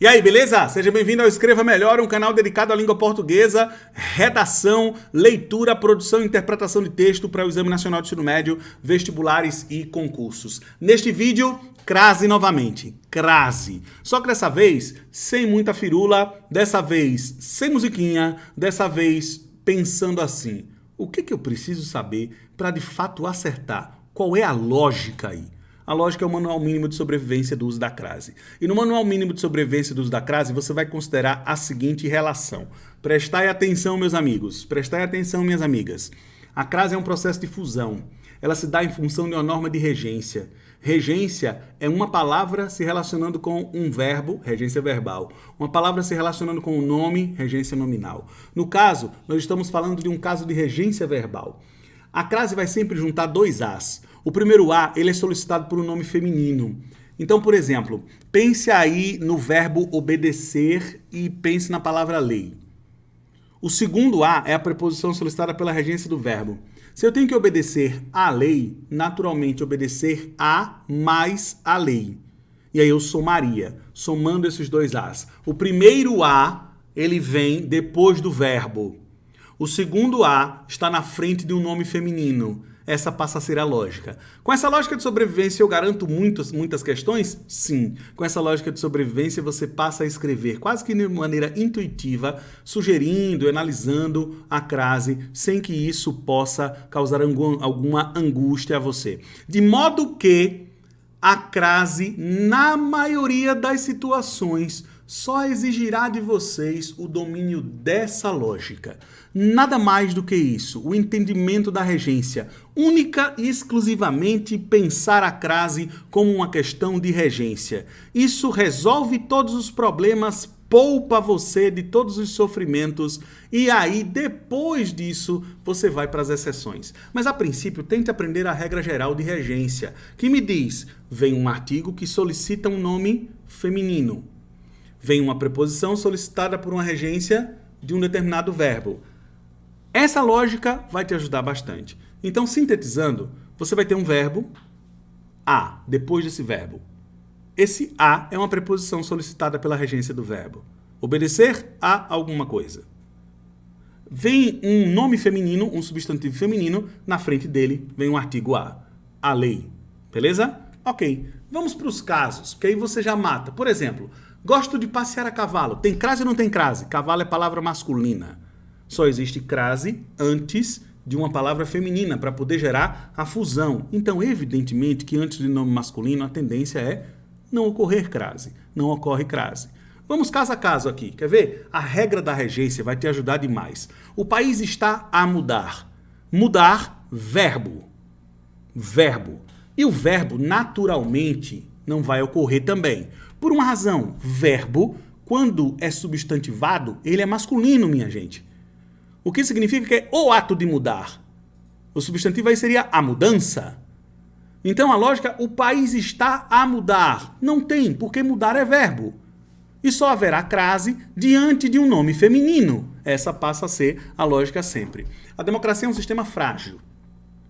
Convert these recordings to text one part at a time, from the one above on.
E aí, beleza? Seja bem-vindo ao Escreva Melhor, um canal dedicado à língua portuguesa, redação, leitura, produção e interpretação de texto para o Exame Nacional de Ensino Médio, vestibulares e concursos. Neste vídeo, crase novamente. Crase. Só que dessa vez, sem muita firula, dessa vez sem musiquinha, dessa vez pensando assim. O que eu preciso saber para de fato acertar? Qual é a lógica aí? A lógica é o Manual Mínimo de Sobrevivência do Uso da Crase. E no Manual Mínimo de Sobrevivência do Uso da Crase, você vai considerar a seguinte relação. Prestai atenção, meus amigos. Prestai atenção, minhas amigas. A crase é um processo de fusão. Ela se dá em função de uma norma de regência. Regência é uma palavra se relacionando com um verbo, regência verbal. Uma palavra se relacionando com um nome, regência nominal. No caso, nós estamos falando de um caso de regência verbal. A crase vai sempre juntar dois As. O primeiro A, ele é solicitado por um nome feminino. Então, por exemplo, pense aí no verbo obedecer e pense na palavra lei. O segundo A é a preposição solicitada pela regência do verbo. Se eu tenho que obedecer à lei, naturalmente obedecer a mais a lei. E aí eu somaria, somando esses dois As. O primeiro A, ele vem depois do verbo. O segundo A está na frente de um nome feminino. Essa passa a ser a lógica. Com essa lógica de sobrevivência eu garanto muitas questões? Sim. Com essa lógica de sobrevivência você passa a escrever quase que de maneira intuitiva, sugerindo, analisando a crase, sem que isso possa causar alguma angústia a você. De modo que a crase, na maioria das situações, só exigirá de vocês o domínio dessa lógica. Nada mais do que isso, o entendimento da regência. Única e exclusivamente pensar a crase como uma questão de regência. Isso resolve todos os problemas, poupa você de todos os sofrimentos e aí, depois disso, você vai para as exceções. Mas, a princípio, tente aprender a regra geral de regência, que me diz, vem um artigo que solicita um nome feminino. Vem uma preposição solicitada por uma regência de um determinado verbo. Essa lógica vai te ajudar bastante. Então, sintetizando, você vai ter um verbo, a, depois desse verbo. Esse a é uma preposição solicitada pela regência do verbo. Obedecer a alguma coisa. Vem um nome feminino, um substantivo feminino, na frente dele vem um artigo a lei. Beleza? Ok. Vamos para os casos, que aí você já mata. Por exemplo, gosto de passear a cavalo. Tem crase ou não tem crase? Cavalo é palavra masculina. Só existe crase antes de uma palavra feminina para poder gerar a fusão. Então, evidentemente que antes de nome masculino a tendência é não ocorrer crase. Não ocorre crase. Vamos caso a caso aqui. Quer ver? A regra da regência vai te ajudar demais. O país está a mudar. Mudar, verbo. Verbo. E o verbo, naturalmente, não vai ocorrer também. Por uma razão, verbo, quando é substantivado, ele é masculino, minha gente. O que significa que é o ato de mudar. O substantivo aí seria a mudança. Então a lógica, o país está a mudar. Não tem, porque mudar é verbo. E só haverá crase diante de um nome feminino. Essa passa a ser a lógica sempre. A democracia é um sistema frágil.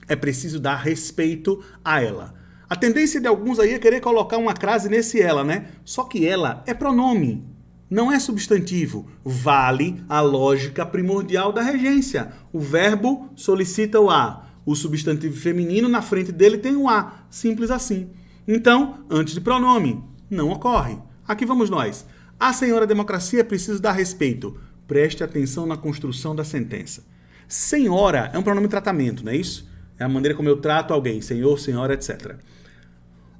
É preciso dar respeito a ela. A tendência de alguns aí é querer colocar uma crase nesse ela, né? Só que ela é pronome, não é substantivo. Vale a lógica primordial da regência. O verbo solicita o a. O substantivo feminino na frente dele tem o a. Simples assim. Então, antes de pronome, não ocorre. Aqui vamos nós. A senhora democracia é preciso dar respeito. Preste atenção na construção da sentença. Senhora é um pronome de tratamento, não é isso? É a maneira como eu trato alguém, senhor, senhora, etc.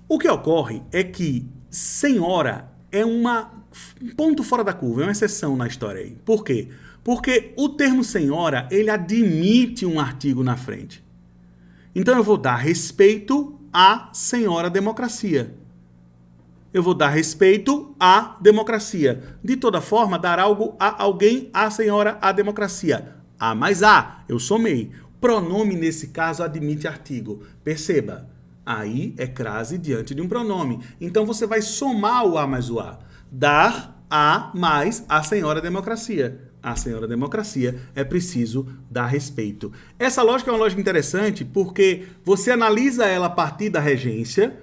O que ocorre é que senhora é um ponto fora da curva, é uma exceção na história aí. Por quê? Porque o termo senhora, ele admite um artigo na frente. Então eu vou dar respeito à senhora democracia. Eu vou dar respeito à democracia. De toda forma, dar algo a alguém, à senhora, à democracia. A mais a, eu somei. Pronome, nesse caso, admite artigo. Perceba, aí é crase diante de um pronome. Então você vai somar o a mais o a. Dar a mais a senhora democracia. A senhora democracia é preciso dar respeito. Essa lógica é uma lógica interessante porque você analisa ela a partir da regência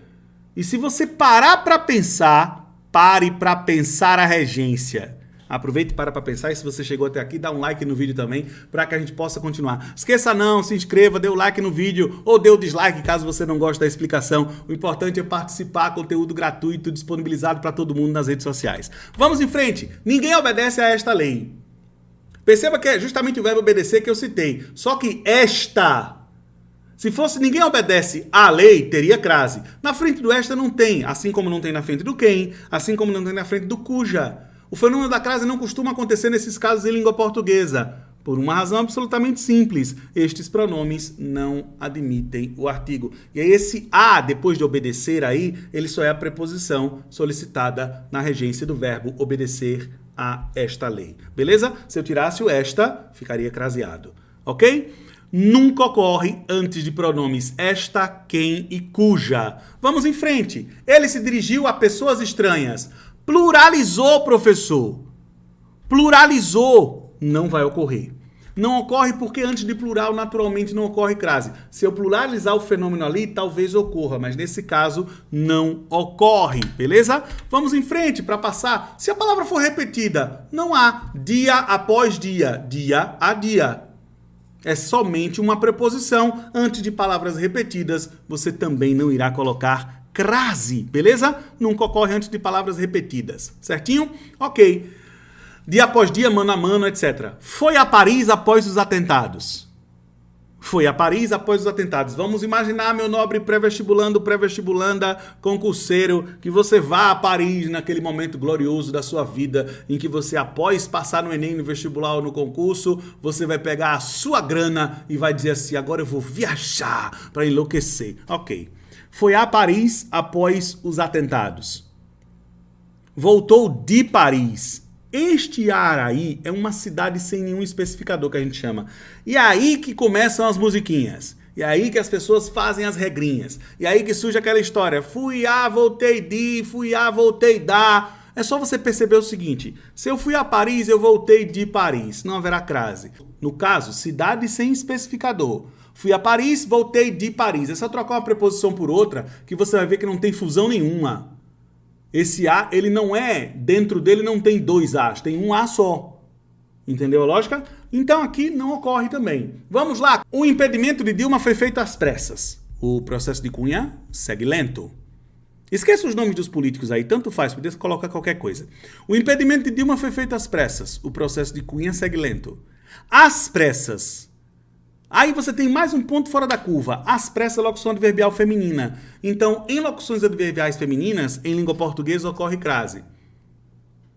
e se você parar para pensar, pare para pensar a regência. Aproveite e para pensar, e se você chegou até aqui, dá um like no vídeo também, para que a gente possa continuar. Esqueça não, se inscreva, dê o like no vídeo, ou dê o dislike caso você não goste da explicação. O importante é participar, conteúdo gratuito, disponibilizado para todo mundo nas redes sociais. Vamos em frente, ninguém obedece a esta lei. Perceba que é justamente o verbo obedecer que eu citei, só que esta... Se fosse ninguém obedece à lei, teria crase. Na frente do esta não tem, assim como não tem na frente do quem, assim como não tem na frente do cuja. O fenômeno da crase não costuma acontecer nesses casos em língua portuguesa, por uma razão absolutamente simples. Estes pronomes não admitem o artigo. E aí esse a, depois de obedecer aí, ele só é a preposição solicitada na regência do verbo obedecer a esta lei. Beleza? Se eu tirasse o esta, ficaria craseado. Ok? Nunca ocorre antes de pronomes esta, quem e cuja. Vamos em frente. Ele se dirigiu a pessoas estranhas. Pluralizou, professor. Pluralizou. Não vai ocorrer. Não ocorre porque antes de plural, naturalmente, não ocorre crase. Se eu pluralizar o fenômeno ali, talvez ocorra, mas nesse caso não ocorre, beleza? Vamos em frente para passar. Se a palavra for repetida, não há dia após dia, dia a dia. É somente uma preposição. Antes de palavras repetidas, você também não irá colocar crase, beleza? Nunca ocorre antes de palavras repetidas, certinho? Ok. Dia após dia, mano a mano, etc. Foi a Paris após os atentados. Foi a Paris após os atentados. Vamos imaginar, meu nobre pré-vestibulando, pré-vestibulanda, concurseiro, que você vá a Paris naquele momento glorioso da sua vida, em que você, após passar no Enem, no vestibular ou no concurso, você vai pegar a sua grana e vai dizer assim, agora eu vou viajar para enlouquecer. Ok. Foi a Paris após os atentados. Voltou de Paris. Este Araí é uma cidade sem nenhum especificador que a gente chama. E é aí que começam as musiquinhas. E é aí que as pessoas fazem as regrinhas. E é aí que surge aquela história. Fui a, voltei de, fui a, voltei da. É só você perceber o seguinte. Se eu fui a Paris, eu voltei de Paris. Não haverá crase. No caso, cidade sem especificador. Fui a Paris, voltei de Paris. É só trocar uma preposição por outra que você vai ver que não tem fusão nenhuma. Esse A, ele não é, dentro dele não tem dois A's, tem um A só. Entendeu a lógica? Então aqui não ocorre também. Vamos lá. O impedimento de Dilma foi feito às pressas. O processo de Cunha segue lento. Esqueça os nomes dos políticos aí, tanto faz, podia colocar qualquer coisa. O impedimento de Dilma foi feito às pressas. O processo de Cunha segue lento. Às pressas. Aí você tem mais um ponto fora da curva. Às pressas é locução adverbial feminina. Então, em locuções adverbiais femininas, em língua portuguesa ocorre crase.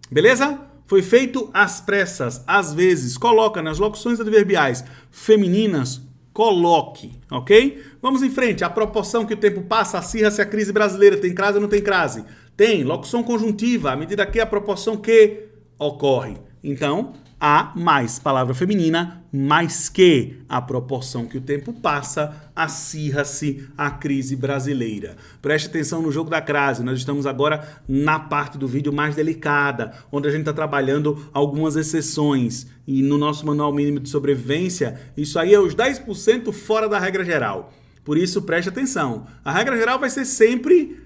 Beleza? Foi feito às pressas. Às vezes, coloca nas locuções adverbiais femininas, coloque, ok? Vamos em frente. A proporção que o tempo passa, acirra-se a crise brasileira. Tem crase ou não tem crase? Tem. Locução conjuntiva, à medida que a proporção que ocorre. Então, a mais palavra feminina, mais que a proporção que o tempo passa, acirra-se a crise brasileira. Preste atenção no jogo da crase. Nós estamos agora na parte do vídeo mais delicada, onde a gente está trabalhando algumas exceções. E no nosso manual mínimo de sobrevivência, isso aí é os 10% fora da regra geral. Por isso, preste atenção. A regra geral vai ser sempre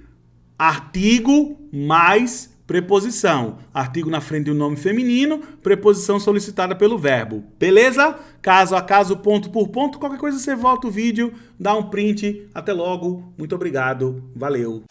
artigo mais preposição. Artigo na frente do nome feminino, preposição solicitada pelo verbo. Beleza? Caso a caso, ponto por ponto. Qualquer coisa você volta o vídeo, dá um print. Até logo. Muito obrigado. Valeu.